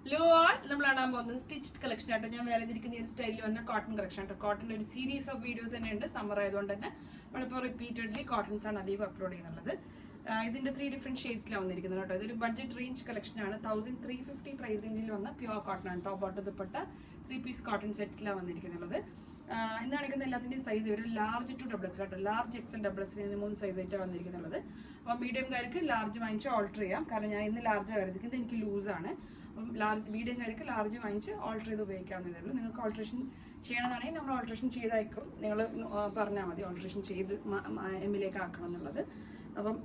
Law ആൾ നമ്മൾ കാണാൻ പോകുന്നത് സ്റ്റിച്ച്ഡ് കളക്ഷൻ ആട്ടോ. ഞാൻ വേറെ ഇരിക്കുന്ന ഈ ഒരു സ്റ്റൈലിൽ വന്ന കോട്ടൺ കളക്ഷൻ ആട്ടോ. കോട്ടൻ്റെ ഒരു സീരീസ് ഓഫ് വീഡിയോസ് തന്നെ ഉണ്ട്. സമ്മർ ആയതുകൊണ്ട് തന്നെ നമ്മളിപ്പോൾ റിപ്പീറ്റഡ്ലി കോട്ടൺസ് ആണ് അധികം അപ്ലോഡ് ചെയ്യുന്നുള്ളത്. ഇതിന്റെ 3 ഡിഫറെന്റ് ഷെയ്ഡ്സിലാണ് വന്നിരിക്കുന്നത് കേട്ടോ. ഇതൊരു ബഡ്ജറ്റ് റേഞ്ച് കളക്ഷൻ ആണ്. 1350 പ്രൈസ് റേഞ്ചിൽ വന്ന പ്യുവർ കോട്ടൺ ആണ്. Top bottom dupatta 3 piece cotton സെറ്റ്സിലാണ് വന്നിരിക്കുന്നത്. ഇന്ന് കാണിക്കുന്ന എല്ലാത്തിൻ്റെയും സൈസ് ഒരു ലാർജ് ടു ഡബിൾ എക്സ് കേട്ടോ. ലാർജ് എക്സൽ ഡബിൾ എക്സിൽ 3 സൈസ് ആയിട്ടാണ് വന്നിരിക്കുന്നത്. അപ്പോൾ മീഡിയംകാർക്ക് ലാർജ് വാങ്ങിച്ച് ഓൾട്ടർ ചെയ്യാം. കാരണം ഞാൻ ഇന്ന് ലാർജ് വരുന്നത് എനിക്ക് ലൂസാണ്. അപ്പം മീഡിയംകാർക്ക് ലാർജ് വാങ്ങിച്ച് ഓൾട്ടർ ചെയ്ത് ഉപയോഗിക്കാവുന്നതേ ഉള്ളൂ. നിങ്ങൾക്ക് ഓൾട്രേഷൻ ചെയ്യണമെന്നാണെങ്കിൽ നമ്മൾ ഓൾട്രേഷൻ ചെയ്തയക്കും. നിങ്ങൾ പറഞ്ഞാൽ മതി ഓൾട്രേഷൻ ചെയ്ത് എമ്മിലേക്ക് ആക്കണം എന്നുള്ളത്. അപ്പം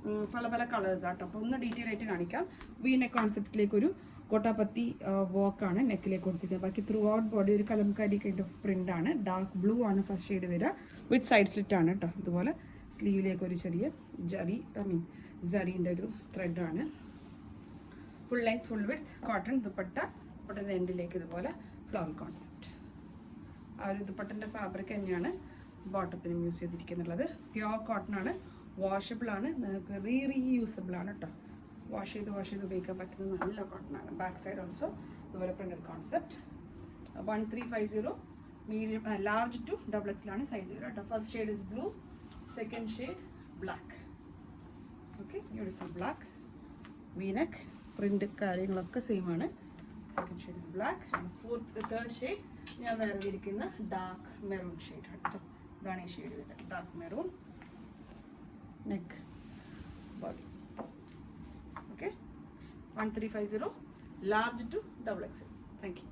പല കളേഴ്സ് ആട്ടോ. അപ്പോൾ ഒന്ന് ഡീറ്റെയിൽ ആയിട്ട് കാണിക്കാം. വീനെക്ക് കോൺസെപ്റ്റിലേക്കൊരു കോട്ടാപ്പത്തി വോക്കാണ് നെക്കിലേക്ക് കൊടുത്തിരിക്കുന്നത്. ബാക്കി ത്രൂ ഔട്ട് ബോഡി ഒരു കലംകാരി കൈൻഡ് ഓഫ് പ്രിന്റ് ആണ്. ഡാർക്ക് ബ്ലൂ ആണ് ഫസ്റ്റ് ഷെയ്ഡ് വരിക. വിത്ത് സൈഡ് സ്ലിറ്റ് ആണ് കേട്ടോ. ഇതുപോലെ സ്ലീവിലേക്ക് ഒരു ചെറിയ ജറീൻ്റെ ഒരു ത്രെഡാണ്. Full length full width cotton dupatta. ദുപ്പട്ടൻ്റെ എൻഡിലേക്ക് ഇതുപോലെ ഫ്ലവർ കോൺസെപ്റ്റ്. ആ ഒരു ദുപ്പട്ടൻ്റെ ഫാബ്രിക് തന്നെയാണ് ബോട്ടത്തിനും യൂസ് ചെയ്തിരിക്കുന്നുള്ളത്. പ്യുവർ കോട്ടൺ ആണ്. വാഷബിൾ ആണ്. നിങ്ങൾക്ക് റീയൂസബിൾ ആണ് കേട്ടോ. വാഷ് ചെയ്ത് ഉപയോഗിക്കാൻ പറ്റുന്ന നല്ല കോട്ടൺ ആണ്. ബാക്ക് സൈഡ് ഓൾസോ ഇതുപോലെ printed concept. 1350 medium large to double എക്സിലാണ് സൈസ് വരിക കേട്ടോ. First shade is blue, second shade black. Okay, beautiful black V-neck print കാര്യങ്ങളൊക്കെ സെയിം ആണ്. Second shade is black. Third shade ഞാൻ വേറെ ഇരിക്കുന്ന ഡാർക്ക് മെറൂൺ ഷെയ്ഡ് കേട്ടോ. ഇതാണ് ഈ ഷെയ്ഡ് വരുന്നത്, dark maroon. Neck body okay. 1350 large to double X. Thank U.